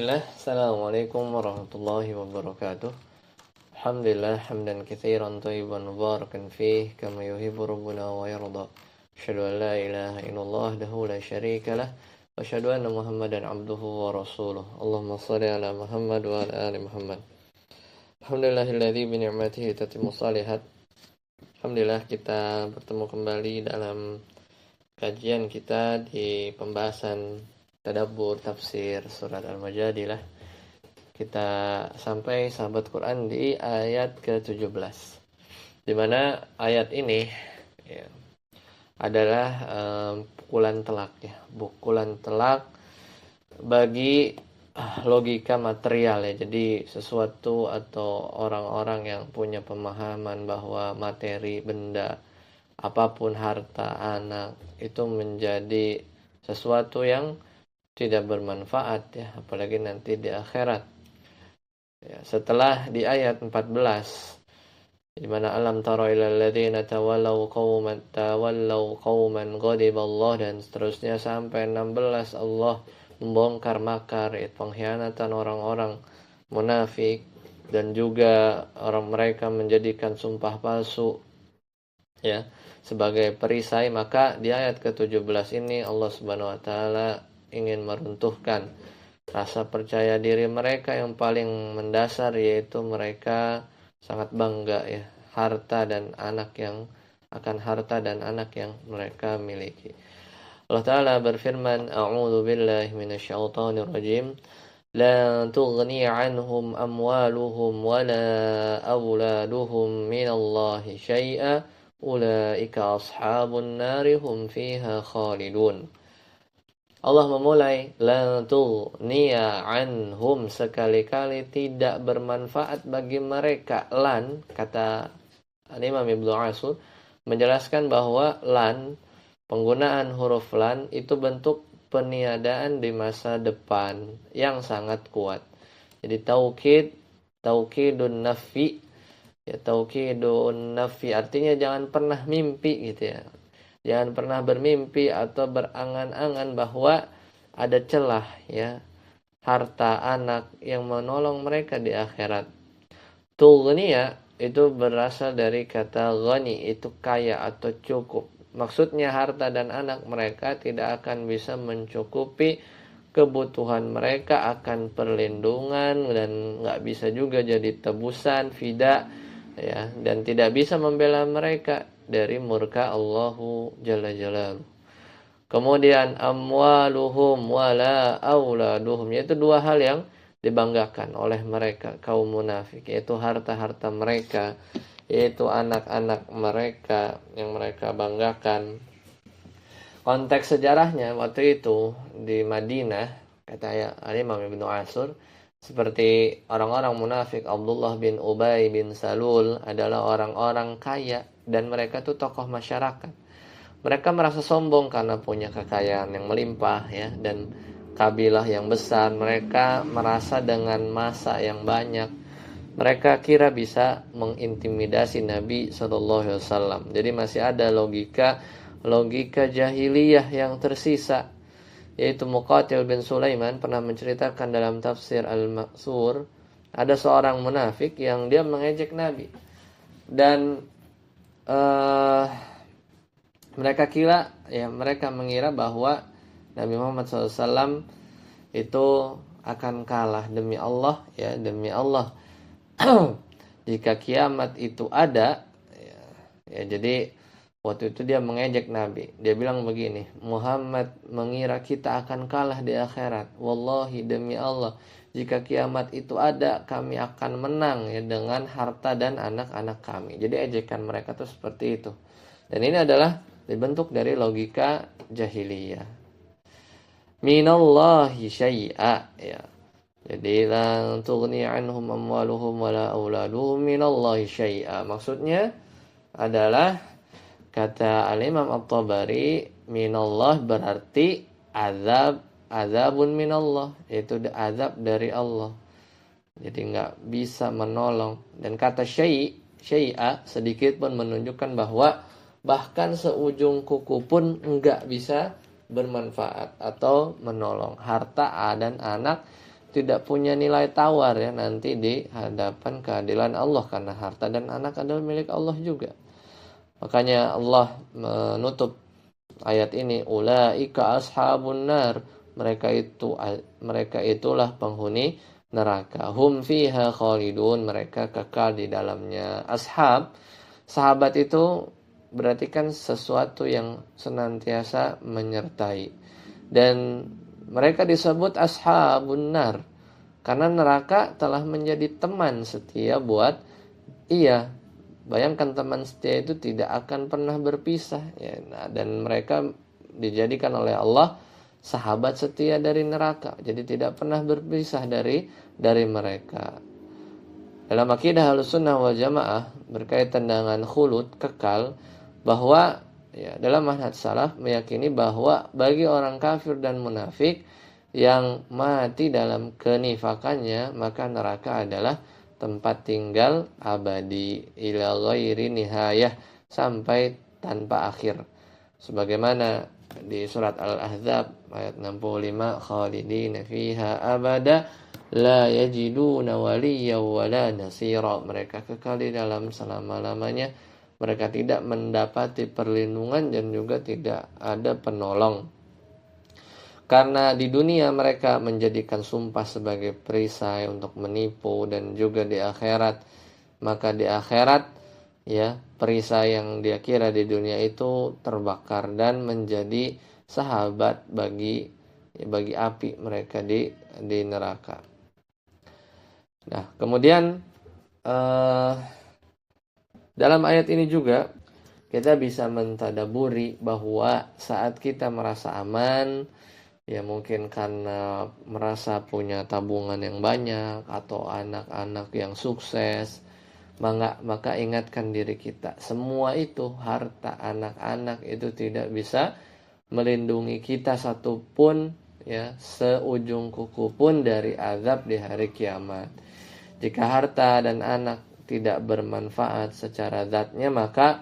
Bismillah, Assalamualaikum warahmatullahi wabarakatuh. Alhamdulillah, hamdan katsiran thayyiban mubarakan fih kama yuhibbu rabbuna wa yarda. Asyhadu an la ilaha illallah wahdahu la syarika lah wa asyhadu anna Muhammadan abduhu wa rasuluh. Allahumma shalli ala Muhammad wa ala ali Muhammad. Alhamdulillahilladzi bi ni'matihi tatimmu shalihat. Alhamdulillah kita bertemu kembali dalam kajian kita di pembahasan tadabbur tafsir surat Al-Mujadilah. Kita sampai sahabat Quran di ayat ke-17. Di mana ayat ini ya, adalah pukulan telak ya, pukulan telak bagi logika material ya. Jadi sesuatu atau orang-orang yang punya pemahaman bahwa materi, benda, apapun, harta, anak itu menjadi sesuatu yang tidak bermanfaat ya, apalagi nanti di akhirat. Ya, setelah di ayat 14 di mana alam tara ilal ladzina tawallaw qauman ghadiballah dan seterusnya sampai 16 Allah membongkar makar pengkhianatan orang-orang munafik dan juga orang mereka menjadikan sumpah palsu ya sebagai perisai. Maka di ayat ke-17 ini Allah Subhanahu wa taala ingin meruntuhkan rasa percaya diri mereka yang paling mendasar, yaitu mereka sangat bangga ya harta dan anak yang mereka miliki. Allah Ta'ala berfirman, A'udzu billahi minasyaitonir rajim. La tughni 'anhum amwaluhum wala auladuhum minallahi syai'a ulaika ashabun nari hum fiha khalidun. Allah memulai la tughniya anhum, sekali-kali tidak bermanfaat bagi mereka. Lan, kata Imam Ibnu Ashur menjelaskan bahwa lan, penggunaan huruf lan itu bentuk peniadaan di masa depan yang sangat kuat. Jadi taukidun nafi ya, taukidun nafi artinya jangan pernah mimpi gitu ya. Jangan pernah bermimpi atau berangan-angan bahwa ada celah ya harta anak yang menolong mereka di akhirat. Tughniya itu berasal dari kata ghani, itu kaya atau cukup. Maksudnya harta dan anak mereka tidak akan bisa mencukupi kebutuhan mereka akan perlindungan dan nggak bisa juga jadi tebusan fida ya, dan tidak bisa membela mereka dari murka Allahu Jalla Jalaluhu. Kemudian amwaluhum wala auladuhum, yaitu dua hal yang dibanggakan oleh mereka kaum munafik, yaitu harta-harta mereka, yaitu anak-anak mereka yang mereka banggakan. Konteks sejarahnya waktu itu di Madinah, kata Imam Ibnu Ashur, seperti orang-orang munafik Abdullah bin Ubay bin Salul adalah orang-orang kaya dan mereka tuh tokoh masyarakat. Mereka merasa sombong karena punya kekayaan yang melimpah ya dan kabilah yang besar. Mereka merasa dengan massa yang banyak mereka kira bisa mengintimidasi Nabi SAW. Jadi masih ada logika jahiliyah yang tersisa, yaitu Muqatil bin Sulaiman pernah menceritakan dalam tafsir Al-Ma'sur, ada seorang munafik yang dia mengejek Nabi dan mereka mengira bahwa Nabi Muhammad SAW itu akan kalah. Demi Allah ya, demi Allah jika kiamat itu ada ya, jadi waktu itu dia mengejek Nabi. Dia bilang begini, Muhammad mengira kita akan kalah di akhirat. Wallahi demi Allah, jika kiamat itu ada, kami akan menang ya dengan harta dan anak-anak kami. Jadi ejekan mereka tuh seperti itu. Dan ini adalah dibentuk dari logika jahiliyah. Minallahi syai'a ya. Jadi la tughni anhum amwaluhum wala auladuhum minallahi syai'a. Maksudnya adalah kata Al-Imam At-Tabari, minallah berarti azabun minallah, yaitu azab dari Allah. Jadi nggak bisa menolong. Dan kata syai'a sedikit pun menunjukkan bahwa bahkan seujung kuku pun nggak bisa bermanfaat atau menolong. Harta dan anak tidak punya nilai tawar ya nanti di hadapan keadilan Allah, karena harta dan anak adalah milik Allah juga. Makanya Allah menutup ayat ini, ulaika ashabun nar, mereka itulah penghuni neraka, hum fiha khalidun, mereka kekal di dalamnya. Sahabat itu berarti kan sesuatu yang senantiasa menyertai, dan mereka disebut ashabun nar karena neraka telah menjadi teman setia buat ia. Bayangkan, teman setia itu tidak akan pernah berpisah ya. Nah, dan mereka dijadikan oleh Allah sahabat setia dari neraka, jadi tidak pernah berpisah dari mereka. Dalam akidah Ahlussunnah wal Jamaah berkaitan dengan khulud, kekal, bahwa ya, dalam manhaj salaf meyakini bahwa bagi orang kafir dan munafik yang mati dalam kenifakannya, maka neraka adalah tempat tinggal abadi ila ghairi nihayah, sampai tanpa akhir. Sebagaimana di surat Al-Ahzab ayat 65, khalidina fiha abada la yajiduna waliyya wala nasira, mereka kekal di dalam selama-lamanya, mereka tidak mendapati perlindungan dan juga tidak ada penolong. Karena di dunia mereka menjadikan sumpah sebagai perisai untuk menipu, dan juga di akhirat, maka di akhirat ya, perisai yang dia kira di dunia itu terbakar dan menjadi sahabat bagi api mereka di neraka. Nah, kemudian dalam ayat ini juga kita bisa mentadaburi bahwa saat kita merasa aman, ya mungkin karena merasa punya tabungan yang banyak atau anak-anak yang sukses, maka ingatkan diri kita, semua itu, harta, anak-anak itu tidak bisa melindungi kita satupun ya, seujung kuku pun dari azab di hari kiamat. Jika harta dan anak tidak bermanfaat secara zatnya, maka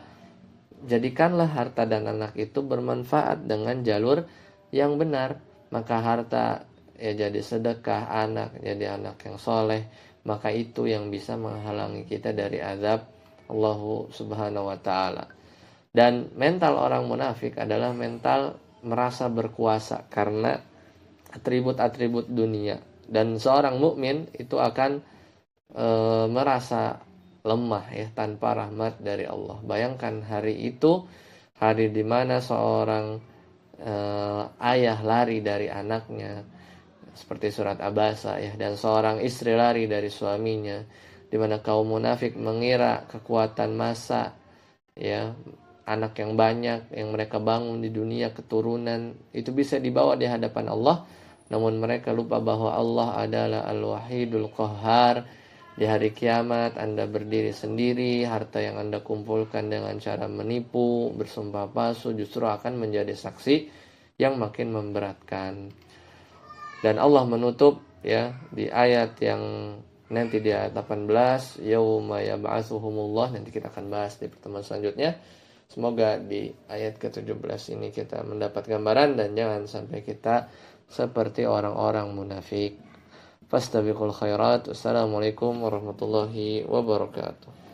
jadikanlah harta dan anak itu bermanfaat dengan jalur yang benar. Maka harta ya jadi sedekah, anak jadi anak yang soleh, maka itu yang bisa menghalangi kita dari azab Allah Subhanahu wa ta'ala. Dan mental orang munafik adalah mental merasa berkuasa karena atribut-atribut dunia, dan seorang mukmin itu akan merasa lemah ya tanpa rahmat dari Allah. Bayangkan hari itu, hari di mana seorang ayah lari dari anaknya seperti surat Abasa ya, dan seorang istri lari dari suaminya, di mana kaum munafik mengira kekuatan massa ya, anak yang banyak yang mereka bangun di dunia, keturunan itu bisa dibawa di hadapan Allah, namun mereka lupa bahwa Allah adalah Al-Wahidul Qahhar. Di hari kiamat Anda berdiri sendiri, harta yang Anda kumpulkan dengan cara menipu, bersumpah palsu justru akan menjadi saksi yang makin memberatkan. Dan Allah menutup ya di ayat yang nanti di ayat 18, yauma yab'atsuhumullah, nanti kita akan bahas di pertemuan selanjutnya. Semoga di ayat ke-17 ini kita mendapat gambaran dan jangan sampai kita seperti orang-orang munafik. Fastabiqul khairat. Wassalamualaikum warahmatullahi wabarakatuh.